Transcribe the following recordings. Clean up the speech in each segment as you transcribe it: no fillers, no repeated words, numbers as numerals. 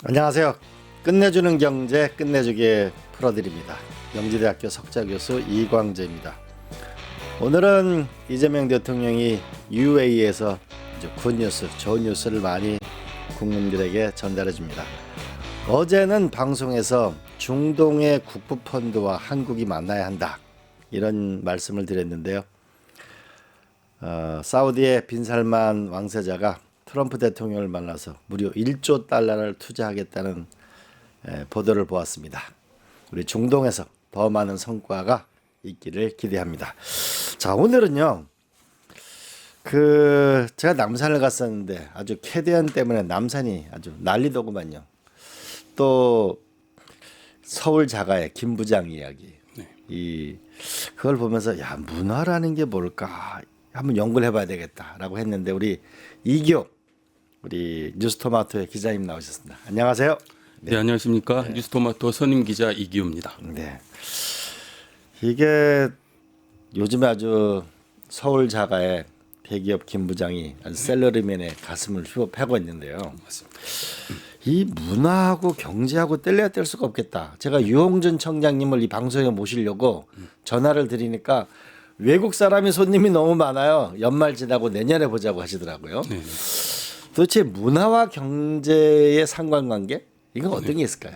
안녕하세요. 끝내주는 경제 끝내주게 풀어드립니다. 영지대학교 석좌교수 이광재입니다. 오늘은 이재명 대통령이 UAE에서 굿뉴스, 좋은 뉴스를 많이 국민들에게 전달해 줍니다. 어제는 방송에서 중동의 국부펀드와 한국이 만나야 한다 이런 말씀을 드렸는데요. 사우디의 빈살만 왕세자가 트럼프 대통령을 만나서 무려 1조 달러를 투자하겠다는 보도를 보았습니다. 우리 중동에서 더 많은 성과가 있기를 기대합니다. 자, 오늘은요. 제가 남산을 갔었는데 아주 캐대언 때문에 남산이 아주 난리더구만요. 또 서울 자가의 김 부장 이야기. 그걸 보면서 야, 문화라는 게 뭘까? 한번 연구를 해봐야 되겠다라고 했는데 우리 이교 우리 뉴스토마토의 기자님 나오셨습니다. 안녕하세요. 네, 안녕하십니까. 뉴스토마토 선임 기자 이기우입니다. 네. 이게 요즘에 아주 서울 자가의 대기업 김 부장이 아주 셀러리맨의 가슴을 휘어패고 있는데요. 맞습니다. 이 문화하고 경제하고 뗄래야 뗄 수가 없겠다. 제가 유홍준 청장님을 이 방송에 모시려고 전화를 드리니까 외국 사람이 손님이 너무 많아요. 연말 지나고 내년에 보자고 하시더라고요. 네. 도대체 문화와 경제의 상관관계? 이건 어떤 게 있을까요?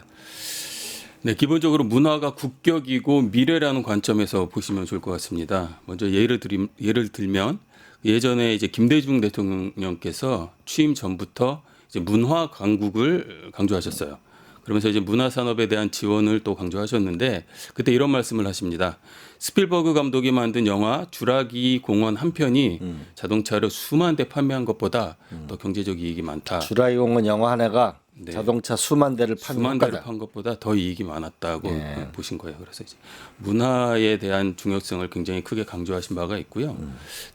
네, 기본적으로 문화가 국격이고 미래라는 관점에서 보시면 좋을 것 같습니다. 먼저 예를 들면 예전에 이제 김대중 대통령께서 취임 전부터 이제 문화 강국을 강조하셨어요. 그러면서 이제 문화 산업에 대한 지원을 또 강조하셨는데 그때 이런 말씀을 하십니다. 스필버그 감독이 만든 영화 주라기 공원 한 편이 자동차를 수만 대 판매한 것보다 더 경제적 이익이 많다. 주라기 공원 영화 하나가 네. 자동차 수만 대를 수만 대를 판 것보다 더 이익이 많았다고 보신 거예요. 그래서 이제 문화에 대한 중요성을 굉장히 크게 강조하신 바가 있고요.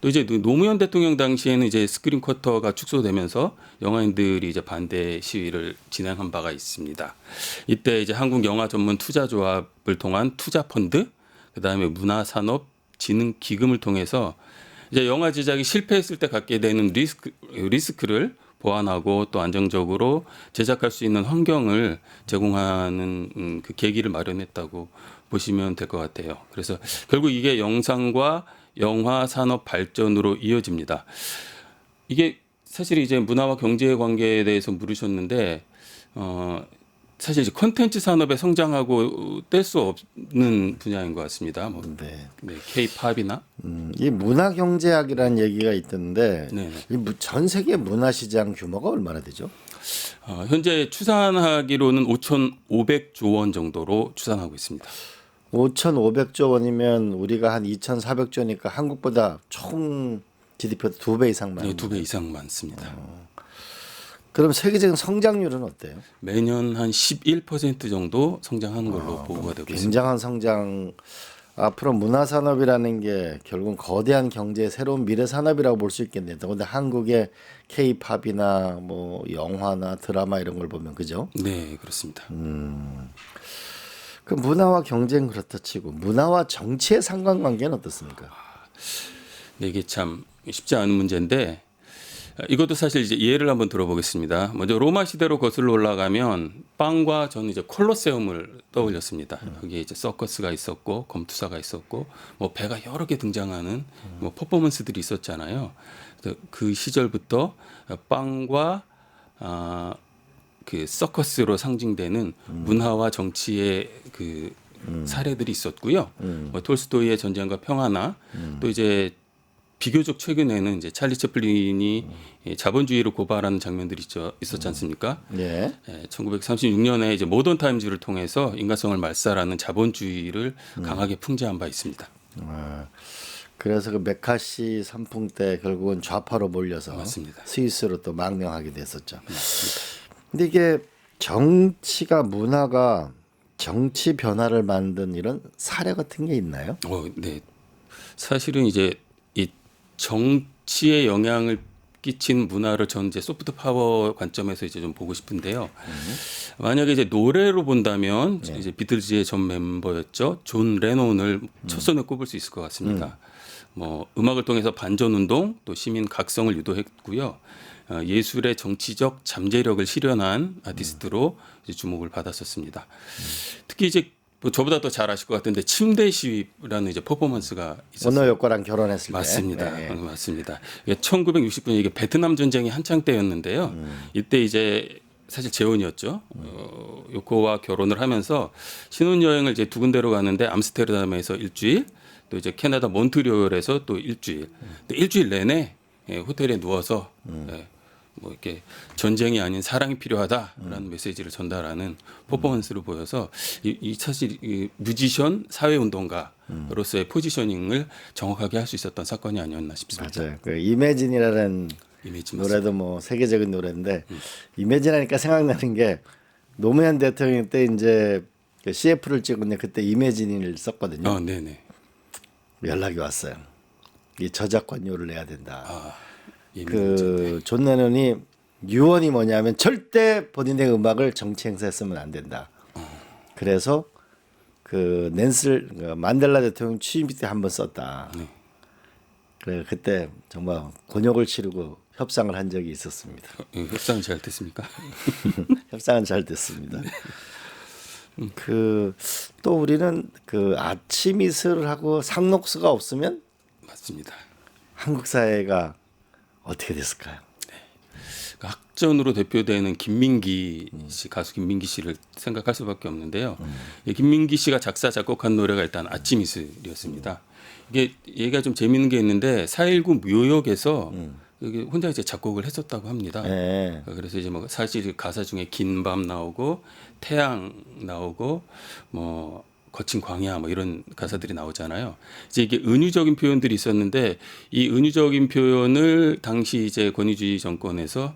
또 이제 노무현 대통령 당시에는 이제 스크린 쿼터가 축소되면서 영화인들이 이제 반대 시위를 진행한 바가 있습니다. 이때 이제 한국 영화 전문 투자조합을 통한 투자 펀드, 그다음에 문화산업 진흥 기금을 통해서 이제 영화 제작이 실패했을 때 갖게 되는 리스크를 보완하고 또 안정적으로 제작할 수 있는 환경을 제공하는 그 계기를 마련했다고 보시면 될 것 같아요. 그래서 결국 이게 영상과 영화 산업 발전으로 이어집니다. 이게 사실 이제 문화와 경제의 관계에 대해서 물으셨는데 사실 이제 콘텐츠 산업의 성장하고 뗄 수 없는 분야인 것 같습니다. 네. K-팝이나 이 문화경제학이라는 얘기가 있던데 네. 전 세계 문화시장 규모가 얼마나 되죠? 현재 추산하기로는 5,500조 원 정도로 추산하고 있습니다. 5,500조 원이면 우리가 한 2,400조니까 한국보다 총 GDP도 2배 이상 많은. 네, 2배 이상 많습니다. 그럼 세계적인 성장률은 어때요? 매년 한 11% 정도 성장하는 걸로 보고가 되고 있습니다. 굉장한 성장. 앞으로 문화산업이라는 게 결국은 거대한 경제의 새로운 미래 산업이라고 볼 수 있겠네요. 근데 한국의 K-팝이나 뭐 영화나 드라마 이런 걸 보면 그죠? 네, 그렇습니다. 그 문화와 경제는 그렇다 치고 문화와 정치의 상관관계는 어떻습니까? 네, 이게 참 쉽지 않은 문제인데 이것도 사실 이제 예를 한번 들어보겠습니다. 먼저 로마 시대로 거슬러 올라가면 빵과 저는 이제 콜로세움을 떠올렸습니다. 거기에 이제 서커스가 있었고 검투사가 있었고 뭐 배가 여러 개 등장하는 뭐 퍼포먼스들이 있었잖아요. 그래서 그 시절부터 빵과 그 서커스로 상징되는 문화와 정치의 그 사례들이 있었고요. 뭐 톨스토이의 전쟁과 평화나 또 이제 비교적 최근에는 이제 찰리 채플린이 자본주의를 고발하는 장면들이 있었지 않습니까? 네. 1936년에 이제 모던 타임즈를 통해서 인간성을 말살하는 자본주의를 강하게 풍자한 바 있습니다. 그래서 그 메카시 선풍 때 결국은 좌파로 몰려서 맞습니다. 스위스로 또 망명하게 됐었죠. 맞습니다. 근데 이게 정치가 문화가 정치 변화를 만든 이런 사례 같은 게 있나요? 네. 사실은 이제 이 정치에 영향을 끼친 문화를 저는 이제 소프트 파워 관점에서 이제 좀 보고 싶은데요. 만약에 이제 노래로 본다면 이제 비틀즈의 전 멤버였죠. 존 레논을 첫 손에 꼽을 수 있을 것 같습니다. 뭐 음악을 통해서 반전 운동 또 시민 각성을 유도했고요. 예술의 정치적 잠재력을 실현한 아티스트로 이제 주목을 받았었습니다. 특히 이제 뭐 저보다 더 잘 아실 것 같은데 침대 시위라는 이제 퍼포먼스가 있었어요. 원호 효과랑 결혼했을 때. 맞습니다. 네. 맞습니다. 이게 1960년 이게 베트남 전쟁이 한창 때였는데요. 이때 이제 사실 재혼이었죠. 요코와 결혼을 하면서 신혼여행을 이제 두 군데로 가는데 암스테르담에서 일주일, 또 이제 캐나다 몬트리올에서 또 일주일. 근데 일주일 내내 호텔에 누워서 뭐 이렇게 전쟁이 아닌 사랑이 필요하다라는 메시지를 전달하는 퍼포먼스를 보여서 이 사실 이 뮤지션 사회운동가로서의 포지셔닝을 정확하게 할 수 있었던 사건이 아니었나 싶습니다. 맞아요. 그 이매진이라는 이미지 노래도 뭐 세계적인 노래인데 이매진하니까 생각나는 게 노무현 대통령 때 이제 그 CF를 찍었는데 그때 이매진을 썼거든요. 네네. 연락이 왔어요. 이 저작권료를 내야 된다. 그 존 레논이 유언이 뭐냐면 절대 본인의 음악을 정치 행사에 쓰면 안 된다. 그래서 그 만델라 대통령 취임 때 한번 썼다. 그래 그때 정말 곤욕을 치르고 협상을 한 적이 있었습니다. 협상은 잘 됐습니까? 협상은 잘 됐습니다. 그 또 우리는 그 아침 이슬하고 상록수가 없으면 맞습니다. 한국 사회가 어떻게 됐을까요? 그 학전으로 대표되는 김민기 씨, 가수 김민기 씨를 생각할 수밖에 없는데요. 이 김민기 씨가 작사 작곡한 노래가 일단 아침 이슬이었습니다. 이게 얘가 좀 재밌는 게 있는데 4.19 묘역에서 여기 혼자 이제 작곡을 했었다고 합니다. 네. 그래서 이제 뭐 사실 가사 중에 긴 밤 나오고 태양 나오고 뭐 거친 광야 뭐 이런 가사들이 나오잖아요. 이제 이게 은유적인 표현들이 있었는데 이 은유적인 표현을 당시 이제 권위주의 정권에서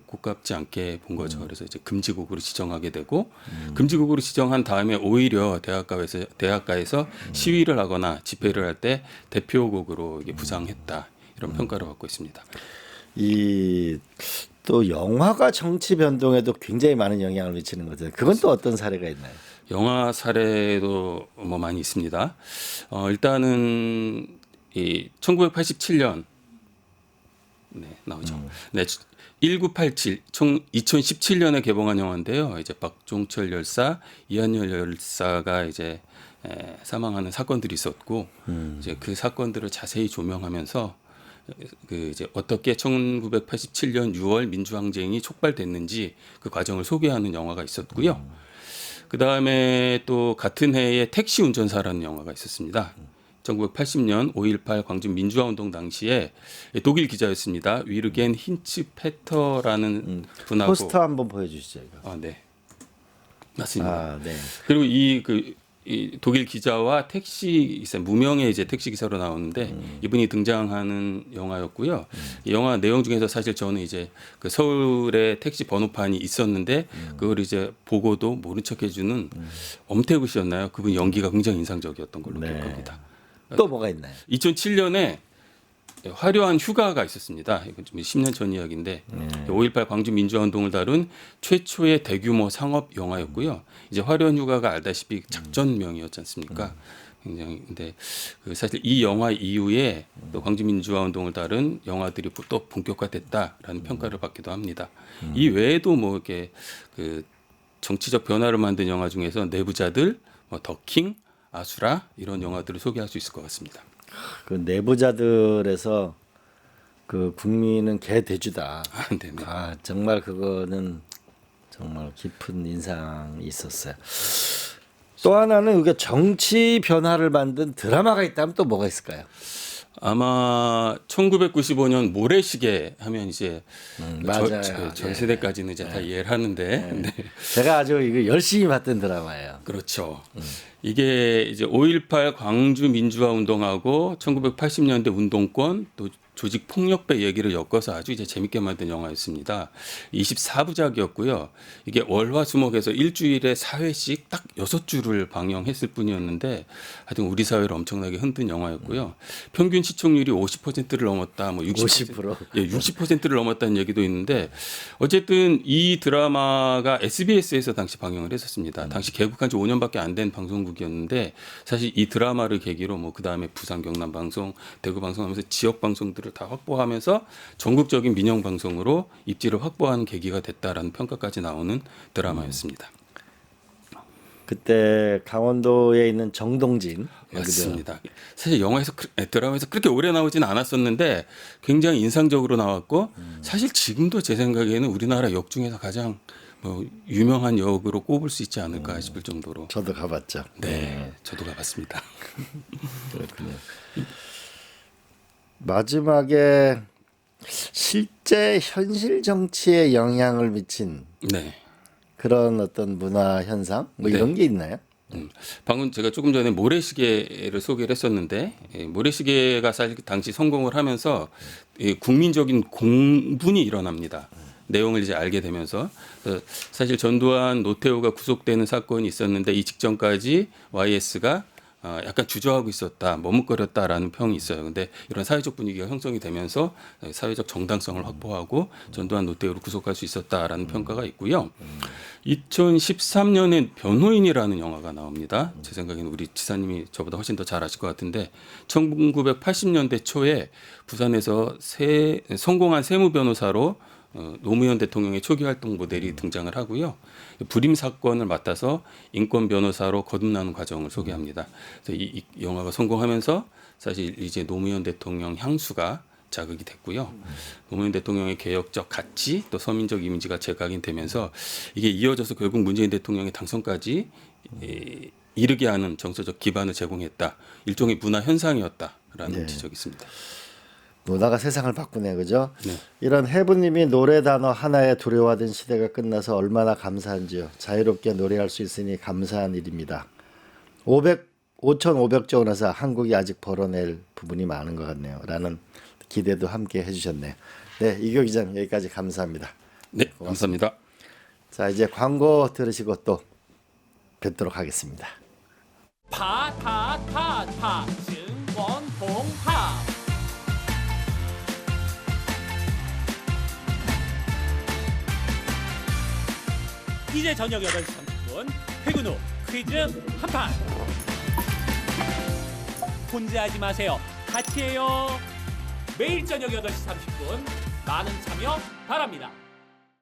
고깝지 않게 본 거죠. 그래서 이제 금지곡으로 지정하게 되고 금지곡으로 지정한 다음에 오히려 대학가에서 시위를 하거나 집회를 할 때 대표곡으로 이게 부상했다 이런 평가를 받고 있습니다. 이 또 영화가 정치 변동에도 굉장히 많은 영향을 미치는 거죠. 그건 또 어떤 사례가 있나요? 영화 사례도 뭐 많이 있습니다. 일단은 이 1987년 나오죠. 1987 2017년에 개봉한 영화인데요. 이제 박종철 열사, 이한열 열사가 이제 사망하는 사건들이 있었고 이제 그 사건들을 자세히 조명하면서 그 이제 어떻게 1987년 6월 민주항쟁이 촉발됐는지 그 과정을 소개하는 영화가 있었고요. 그 다음에 또 같은 해에 택시 운전사라는 영화가 있었습니다. 1980년 5.18 광주 민주화 운동 당시에 독일 기자였습니다. 위르겐 힌츠 페터라는 분하고 포스터 한번 보여주시죠. 이거. 네, 맞습니다. 네. 그리고 이 독일 기자와 택시 기사 무명의 이제 택시 기사로 나오는데 이분이 등장하는 영화였고요. 이 영화 내용 중에서 사실 저는 이제 그 서울에 택시 번호판이 있었는데 그걸 이제 보고도 모른 척해주는 엄태구 씨였나요? 그분 연기가 굉장히 인상적이었던 걸로 기억합니다. 또 뭐가 있나요? 2007년에 화려한 휴가가 있었습니다. 이건 좀 10년 전 이야기인데 5.18 광주 민주화운동을 다룬 최초의 대규모 상업 영화였고요. 이제 화려한 휴가가 알다시피 작전명이었지 않습니까? 굉장히 근데 그 사실 이 영화 이후에 또 광주 민주화운동을 다룬 영화들이 또 본격화됐다라는 평가를 받기도 합니다. 이 외에도 뭐 이렇게 그 정치적 변화를 만든 영화 중에서 내부자들, 뭐 더킹, 아수라 이런 영화들을 소개할 수 있을 것 같습니다. 그 내부자들에서 그 국민은 개돼지다. 네네. 정말 그거는 정말 깊은 인상이 있었어요. 또 하나는 우리가 정치 변화를 만든 드라마가 있다면 또 뭐가 있을까요? 아마 1995년 모래시계 하면 이제 맞아요. 전 세대까지는 이제 다 이해를 하는데 네. 제가 아주 이거 열심히 봤던 드라마예요. 그렇죠. 이게 이제 5.18 광주 민주화 운동하고 1980년대 운동권 또 조직 폭력배 얘기를 엮어서 아주 이제 재밌게 만든 영화였습니다. 24부작이었고요. 이게 월화수목에서 일주일에 4회씩 딱 6주를 방영했을 뿐이었는데 하여튼 우리 사회를 엄청나게 흔든 영화였고요. 평균 시청률이 50%를 넘었다. 뭐 50%. 예, 60%를 넘었다는 얘기도 있는데 어쨌든 이 드라마가 SBS에서 당시 방영을 했었습니다. 당시 개국한 지 5년밖에 안 된 방송국이었는데 사실 이 드라마를 계기로 뭐 그다음에 부산 경남 방송, 대구 방송 하면서 지역 방송들을 다 확보하면서 전국적인 민영 방송으로 입지를 확보하는 계기가 됐다라는 평가까지 나오는 드라마였습니다. 그때 강원도에 있는 정동진 맞습니다. 사실 드라마에서 그렇게 오래 나오지는 않았었는데 굉장히 인상적으로 나왔고 사실 지금도 제 생각에는 우리나라 역 중에서 가장 뭐 유명한 역으로 꼽을 수 있지 않을까 싶을 정도로. 저도 가봤죠. 네, 저도 가봤습니다. 그렇군요. 마지막에 실제 현실 정치에 영향을 미친 네. 그런 어떤 문화 현상 뭐 이런 게 있나요? 방금 제가 조금 전에 모래시계를 소개를 했었는데 모래시계가 사실 당시 성공을 하면서 국민적인 공분이 일어납니다. 내용을 이제 알게 되면서 사실 전두환, 노태우가 구속되는 사건이 있었는데 이 직전까지 YS가 약간 주저하고 있었다, 머뭇거렸다라는 평이 있어요. 근데 이런 사회적 분위기가 형성이 되면서 사회적 정당성을 확보하고 전두환, 노태우를 구속할 수 있었다라는 평가가 있고요. 2013년에 변호인이라는 영화가 나옵니다. 제 생각에는 우리 지사님이 저보다 훨씬 더 잘 아실 것 같은데 1980년대 초에 부산에서 성공한 세무 변호사로 노무현 대통령의 초기 활동 모델이 등장을 하고요. 불임 사건을 맡아서 인권 변호사로 거듭나는 과정을 소개합니다. 그래서 이 영화가 성공하면서 사실 이제 노무현 대통령 향수가 자극이 됐고요. 노무현 대통령의 개혁적 가치 또 서민적 이미지가 재각인되면서 이게 이어져서 결국 문재인 대통령의 당선까지 이르게 하는 정서적 기반을 제공했다. 일종의 문화 현상이었다라는 지적이 있습니다. 문화가 세상을 바꾸네, 그죠? 네. 이런 해부님이 노래 단어 하나에 두려워하던 시대가 끝나서 얼마나 감사한지요. 자유롭게 노래할 수 있으니 감사한 일입니다. 5,500조 원에서 한국이 아직 벌어낼 부분이 많은 것 같네요. 라는 기대도 함께 해주셨네요. 네, 이교 기자님 여기까지 감사합니다. 네, 감사합니다. 자, 이제 광고 들으시고 또 뵙도록 하겠습니다. 파타타타 증권홍합 이제 저녁 8시 30분 퇴근 후 퀴즈 한판 혼자 하지 마세요. 같이 해요. 매일 저녁 8시 30분 많은 참여 바랍니다.